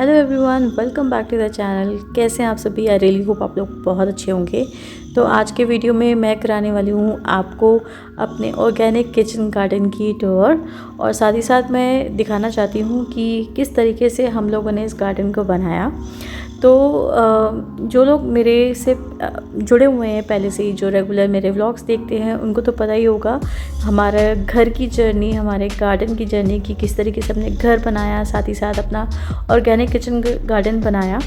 Hello everyone, welcome back to the channel. कैसे हैं आप सभी? आई रियली होप आप लोग बहुत अच्छे होंगे। तो आज के वीडियो में मैं कराने वाली हूँ आपको अपने ऑर्गेनिक किचन गार्डन की टूर, और साथ ही साथ मैं दिखाना चाहती हूँ कि किस तरीके से हम लोगों ने इस गार्डन को बनाया। तो जो लोग मेरे से जुड़े हुए हैं पहले से ही, जो रेगुलर मेरे व्लॉग्स देखते हैं, उनको तो पता ही होगा हमारा घर की जर्नी, हमारे गार्डन की जर्नी की किस तरीके से हमने घर बनाया, साथ ही साथ अपना ऑर्गेनिक किचन गार्डन बनाया।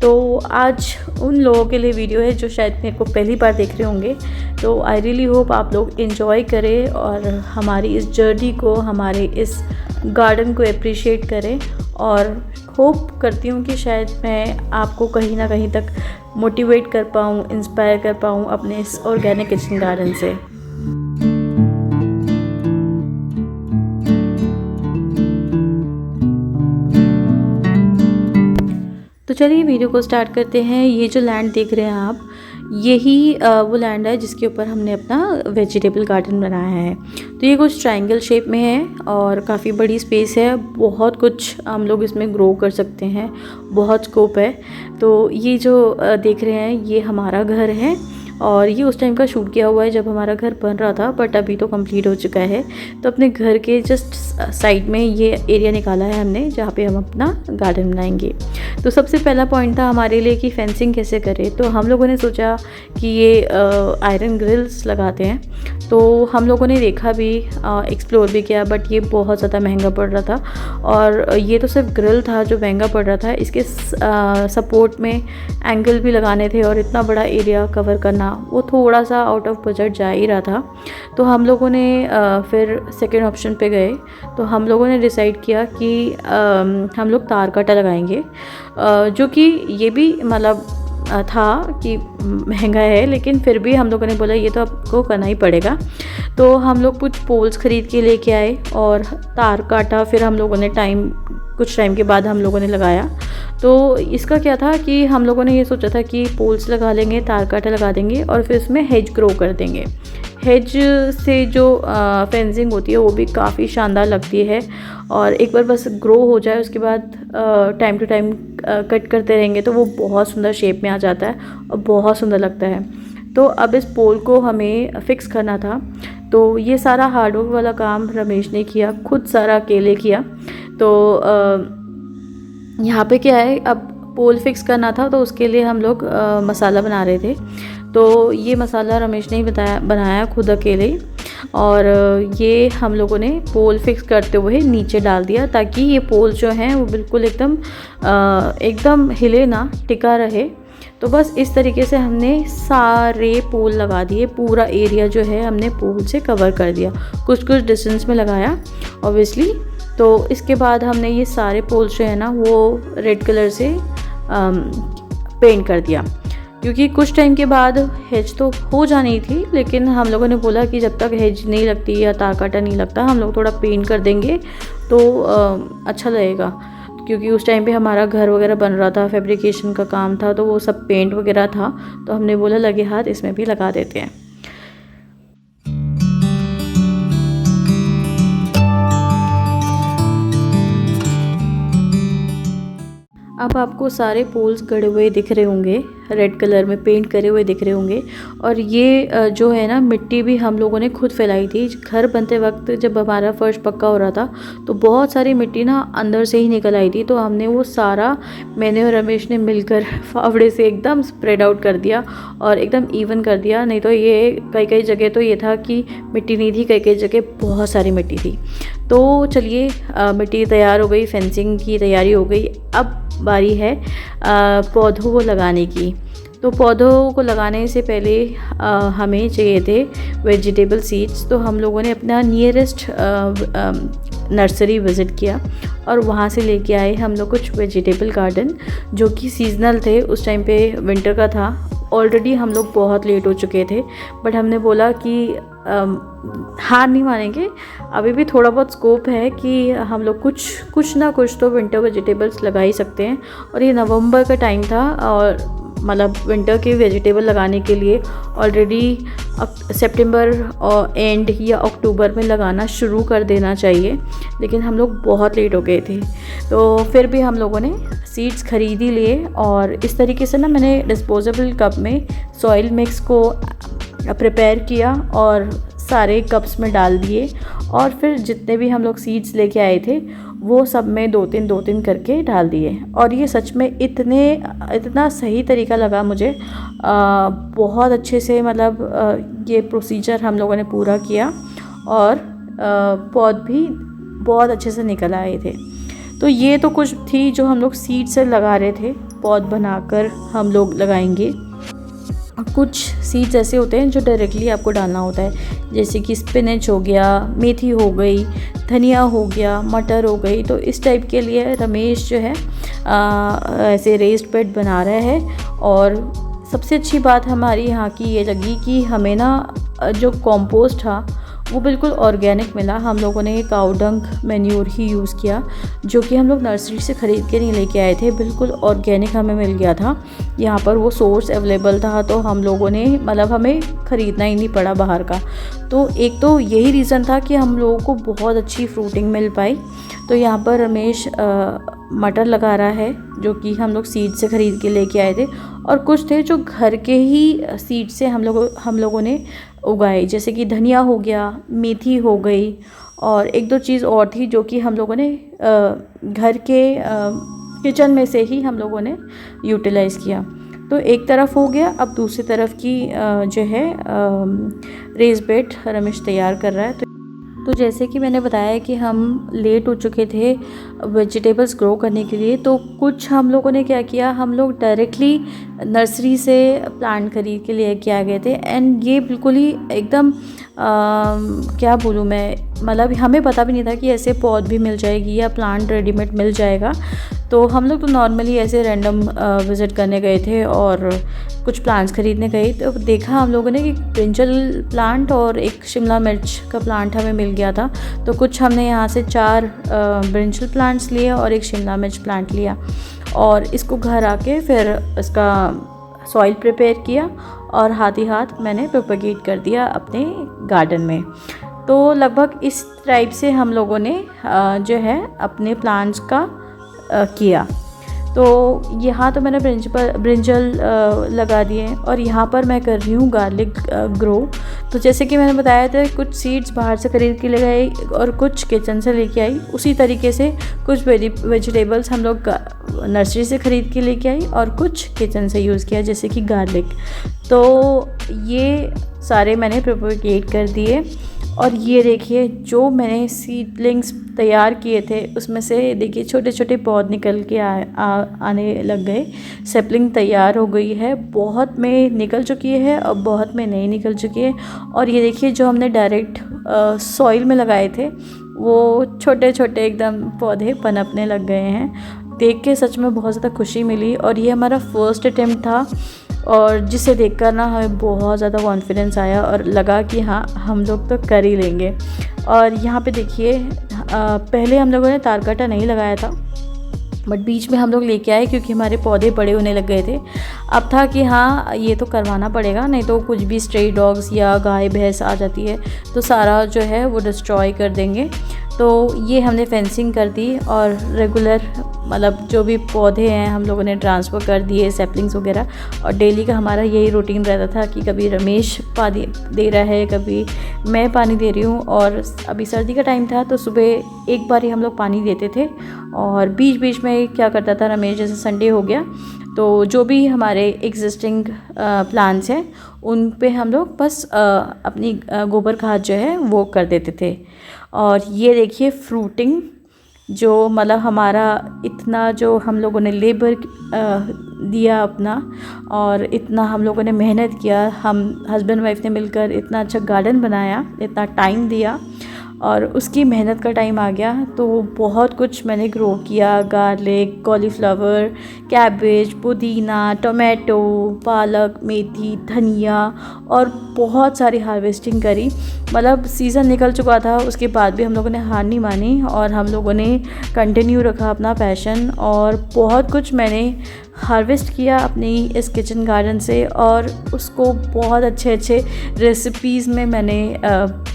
तो आज उन लोगों के लिए वीडियो है जो शायद मेरे को पहली बार देख रहे होंगे। तो आई रियली होप आप लोग इन्जॉय करें और हमारी इस जर्नी को, हमारे इस गार्डन को अप्रिशिएट करें, और होप करती हूँ कि शायद मैं आपको कहीं ना कहीं तक मोटिवेट कर पाऊँ, इंस्पायर कर पाऊँ अपने इस ऑर्गेनिक किचन गार्डन से। तो चलिए वीडियो को स्टार्ट करते हैं। ये जो लैंड देख रहे हैं आप, यही वो लैंड है जिसके ऊपर हमने अपना वेजिटेबल गार्डन बनाया है। तो ये कुछ ट्रायंगल शेप में है और काफ़ी बड़ी स्पेस है, बहुत कुछ हम लोग इसमें ग्रो कर सकते हैं, बहुत स्कोप है। तो ये जो देख रहे हैं ये हमारा घर है, और ये उस टाइम का शूट किया हुआ है जब हमारा घर बन रहा था, बट अभी तो कंप्लीट हो चुका है। तो अपने घर के जस्ट साइड में ये एरिया निकाला है हमने जहाँ पे हम अपना गार्डन बनाएंगे। तो सबसे पहला पॉइंट था हमारे लिए कि फेंसिंग कैसे करें। तो हम लोगों ने सोचा कि ये आयरन ग्रिल्स लगाते हैं। तो हम लोगों ने देखा भी, एक्सप्लोर भी किया, बट ये बहुत ज़्यादा महंगा पड़ रहा था। और ये तो सिर्फ ग्रिल था जो महंगा पड़ रहा था, इसके सपोर्ट में एंगल भी लगाने थे, और इतना बड़ा एरिया कवर करना वो थोड़ा सा आउट ऑफ बजट जा ही रहा था। तो हम लोगों ने फिर सेकेंड ऑप्शन पे गए। तो हम लोगों ने डिसाइड किया कि हम लोग तार काटा लगाएंगे, जो कि ये भी मतलब था कि महंगा है, लेकिन फिर भी हम लोगों ने बोला ये तो आपको करना ही पड़ेगा। तो हम लोग कुछ पोल्स ख़रीद के लेके आए और तार काटा। फिर हम लोगों ने कुछ टाइम के बाद हम लोगों ने लगाया। तो इसका क्या था कि हम लोगों ने ये सोचा था कि पोल्स लगा लेंगे, तार काटा लगा देंगे, और फिर उसमें हेज ग्रो कर देंगे। हेज से जो फेंसिंग होती है वो भी काफ़ी शानदार लगती है, और एक बार बस ग्रो हो जाए उसके बाद टाइम टू टाइम कट करते रहेंगे तो वो बहुत सुंदर शेप में आ जाता है और बहुत सुंदर लगता है। तो अब इस पोल को हमें फिक्स करना था। तो ये सारा हार्डवर्क वाला काम रमेश ने किया, खुद सारा अकेले किया। तो यहाँ पे क्या है, अब पोल फिक्स करना था तो उसके लिए हम लोग मसाला बना रहे थे। तो ये मसाला रमेश ने ही बनाया खुद अकेले, और ये हम लोगों ने पोल फिक्स करते हुए नीचे डाल दिया ताकि ये पोल जो हैं वो बिल्कुल एकदम हिले ना, टिका रहे। तो बस इस तरीके से हमने सारे पोल लगा दिए, पूरा एरिया जो है हमने पोल से कवर कर दिया, कुछ डिस्टेंस में लगाया ऑब्वियसली। तो इसके बाद हमने ये सारे पोल्स जो है ना वो रेड कलर से पेंट कर दिया, क्योंकि कुछ टाइम के बाद हेज तो हो जानी थी, लेकिन हम लोगों ने बोला कि जब तक हेज नहीं लगती या तार काटा नहीं लगता हम लोग थोड़ा पेंट कर देंगे तो अच्छा लगेगा। क्योंकि उस टाइम पे हमारा घर वगैरह बन रहा था, फैब्रिकेशन का काम था, तो वो सब पेंट वगैरह था। तो हमने बोला लगे हाथ इसमें भी लगा देते हैं। अब आपको सारे पोल्स गड़े हुए दिख रहे होंगे, रेड कलर में पेंट करे हुए दिख रहे होंगे। और ये जो है ना मिट्टी भी हम लोगों ने खुद फैलाई थी। घर बनते वक्त जब हमारा फर्श पक्का हो रहा था तो बहुत सारी मिट्टी ना अंदर से ही निकल आई थी। तो हमने वो सारा, मैंने और रमेश ने मिलकर फावड़े से एकदम स्प्रेड आउट कर दिया और एकदम इवन कर दिया। नहीं तो ये कई जगह तो ये था कि मिट्टी नहीं थी, कई जगह बहुत सारी मिट्टी थी। तो चलिए मिट्टी तैयार हो गई, फेंसिंग की तैयारी हो गई। अब बारी है पौधों को लगाने की। तो पौधों को लगाने से पहले हमें चाहिए थे वेजिटेबल सीड्स। तो हम लोगों ने अपना नियरेस्ट नर्सरी विज़िट किया और वहाँ से लेके आए हम लोग कुछ वेजिटेबल गार्डन जो कि सीजनल थे। उस टाइम पे विंटर का था। ऑलरेडी हम लोग बहुत लेट हो चुके थे, बट हमने बोला कि हार नहीं मानेंगे, अभी भी थोड़ा बहुत स्कोप है कि हम लोग कुछ ना कुछ तो विंटर वेजिटेबल्स लगा ही सकते हैं। और ये नवंबर का टाइम था, और मतलब विंटर के वेजिटेबल लगाने के लिए ऑलरेडी सितंबर और एंड या अक्टूबर में लगाना शुरू कर देना चाहिए, लेकिन हम लोग बहुत लेट हो गए थे। तो फिर भी हम लोगों ने सीड्स खरीद ही लिए और इस तरीके से ना मैंने डिस्पोजेबल कप में सॉइल मिक्स को प्रिपेयर किया और सारे कप्स में डाल दिए और फिर जितने भी हम लोग सीड्स लेके आए थे वो सब में 2-3 करके डाल दिए। और ये सच में इतना सही तरीका लगा मुझे, बहुत अच्छे से मतलब ये प्रोसीजर हम लोगों ने पूरा किया और पौध भी बहुत अच्छे से निकल आए थे। तो ये तो कुछ थी जो हम लोग सीड से लगा रहे थे, पौध बनाकर हम लोग लगाएंगे। कुछ सीड्स ऐसे होते हैं जो डायरेक्टली आपको डालना होता है, जैसे कि स्पिनच हो गया, मेथी हो गई, धनिया हो गया, मटर हो गई। तो इस टाइप के लिए रमेश जो है ऐसे रेस्ड बेड बना रहा है। और सबसे अच्छी बात हमारी यहाँ की ये लगी कि हमें ना जो कंपोस्ट था वो बिल्कुल ऑर्गेनिक मिला। हम लोगों ने काऊ डंग मैन्योर ही यूज़ किया, जो कि हम लोग नर्सरी से ख़रीद के नहीं लेके आए थे, बिल्कुल ऑर्गेनिक हमें मिल गया था। यहाँ पर वो सोर्स अवेलेबल था तो हम लोगों ने मतलब हमें ख़रीदना ही नहीं पड़ा बाहर का। तो एक तो यही रीज़न था कि हम लोगों को बहुत अच्छी फ्रूटिंग मिल पाई। तो यहाँ पर रमेश मटर लगा रहा है, जो कि हम लोग सीड से ख़रीद के लेके आए थे, और कुछ थे जो घर के ही सीड से हम लोगों ने उगाए, जैसे कि धनिया हो गया, मेथी हो गई, और एक दो चीज़ और थी जो कि हम लोगों ने घर के किचन में से ही हम लोगों ने यूटिलाइज़ किया। तो एक तरफ हो गया, अब दूसरी तरफ की जो है रेस बेड रमेश तैयार कर रहा है। तो जैसे कि मैंने बताया कि हम लेट हो चुके थे वेजिटेबल्स ग्रो करने के लिए, तो कुछ हम लोगों ने क्या किया, हम लोग डायरेक्टली नर्सरी से प्लांट खरीद के लेके आ गए थे। एंड ये बिल्कुल ही एकदम क्या बोलूँ मैं, मतलब हमें पता भी नहीं था कि ऐसे पौध भी मिल जाएगी या प्लांट रेडीमेड मिल जाएगा। तो हम लोग तो नॉर्मली ऐसे रैंडम विज़िट करने गए थे और कुछ प्लांट्स खरीदने गए, तो देखा हम लोगों ने कि ब्रिंजल प्लांट और एक शिमला मिर्च का प्लांट हमें मिल गया था। तो कुछ हमने यहाँ से 4 ब्रिंजल प्लांट्स लिए और एक शिमला मिर्च प्लांट लिया, और इसको घर आके फिर इसका सॉइल प्रिपेयर किया और हाथ ही हाथ मैंने प्रोपेगेट कर दिया अपने गार्डन में। तो लगभग इस टाइप से हम लोगों ने जो है अपने प्लांट्स का किया। तो यहाँ तो मैंने ब्रिंजल लगा दिए और यहाँ पर मैं कर रही हूँ गार्लिक ग्रो। तो जैसे कि मैंने बताया था, कुछ सीड्स बाहर से खरीद के ले गए और कुछ किचन से लेके आई। उसी तरीके से कुछ वेजिटेबल्स हम लोग नर्सरी से ख़रीद के लेके आई और कुछ किचन से यूज़ किया, जैसे कि गार्लिक। तो ये सारे मैंने प्रोपेगेट कर दिए। और ये देखिए जो मैंने सीडलिंग्स तैयार किए थे उसमें से देखिए छोटे छोटे पौध निकल के आने लग गए। सेपलिंग तैयार हो गई है, बहुत में निकल चुकी है और बहुत में नहीं निकल चुकी है। और ये देखिए जो हमने डायरेक्ट सॉइल में लगाए थे वो छोटे छोटे एकदम पौधे पनपने लग गए हैं। देख के सच में बहुत ज़्यादा खुशी मिली। और ये हमारा फर्स्ट अटेम्प्ट था और जिसे देखकर ना हमें बहुत ज़्यादा कॉन्फिडेंस आया और लगा कि हाँ हम लोग तो कर ही लेंगे। और यहाँ पे देखिए पहले हम लोगों ने तारकटा नहीं लगाया था, बट बीच में हम लोग लेके आए क्योंकि हमारे पौधे बड़े होने लग गए थे। अब था कि हाँ ये तो करवाना पड़ेगा, नहीं तो कुछ भी स्ट्रे डॉग्स या गाय भैंस आ जाती है तो सारा जो है वो डिस्ट्रॉय कर देंगे। तो ये हमने फेंसिंग कर दी और रेगुलर मतलब जो भी पौधे हैं हम लोगों ने ट्रांसफ़र कर दिए, सैपलिंग्स वगैरह। और डेली का हमारा यही रूटीन रहता था कि कभी रमेश पानी दे रहा है, कभी मैं पानी दे रही हूँ। और अभी सर्दी का टाइम था तो सुबह एक बार ही हम लोग पानी देते थे और बीच बीच में क्या करता था रमेश, जैसे संडे हो गया तो जो भी हमारे एग्जिस्टिंग प्लांट्स हैं उन पे हम लोग बस अपनी गोबर खाद जो है वो कर देते थे। और ये देखिए फ्रूटिंग जो मतलब हमारा इतना जो हम लोगों ने लेबर दिया अपना और इतना हम लोगों ने मेहनत किया, हम हस्बैंड वाइफ ने मिलकर इतना अच्छा गार्डन बनाया, इतना टाइम दिया और उसकी मेहनत का टाइम आ गया तो बहुत कुछ मैंने ग्रो किया। गार्लिक, कॉलीफ्लावर, कैबेज, पुदीना, टोमेटो, पालक, मेथी, धनिया और बहुत सारी हार्वेस्टिंग करी। मतलब सीज़न निकल चुका था, उसके बाद भी हम लोगों ने हार नहीं मानी और हम लोगों ने कंटिन्यू रखा अपना पैशन और बहुत कुछ मैंने हार्वेस्ट किया अपनी इस किचन गार्डन से और उसको बहुत अच्छे रेसिपीज़ में मैंने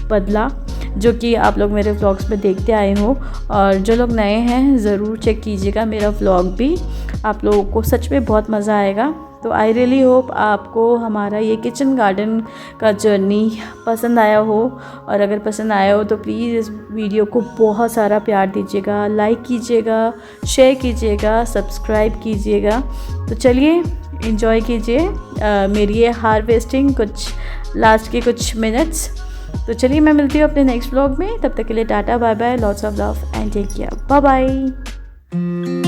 बदला, जो कि आप लोग मेरे व्लॉग्स में देखते आए हो। और जो लोग नए हैं ज़रूर चेक कीजिएगा मेरा व्लॉग भी, आप लोगों को सच में बहुत मज़ा आएगा। तो आई रियली होप आपको हमारा ये किचन गार्डन का जर्नी पसंद आया हो, और अगर पसंद आया हो तो प्लीज़ इस वीडियो को बहुत सारा प्यार दीजिएगा, लाइक कीजिएगा, शेयर कीजिएगा, सब्सक्राइब कीजिएगा। तो चलिए एंजॉय कीजिए मेरी ये हार्वेस्टिंग कुछ लास्ट के कुछ मिनट्स। तो चलिए मैं मिलती हूँ अपने नेक्स्ट व्लॉग में, तब तक के लिए tata bye bye, lots of love and take care, bye bye.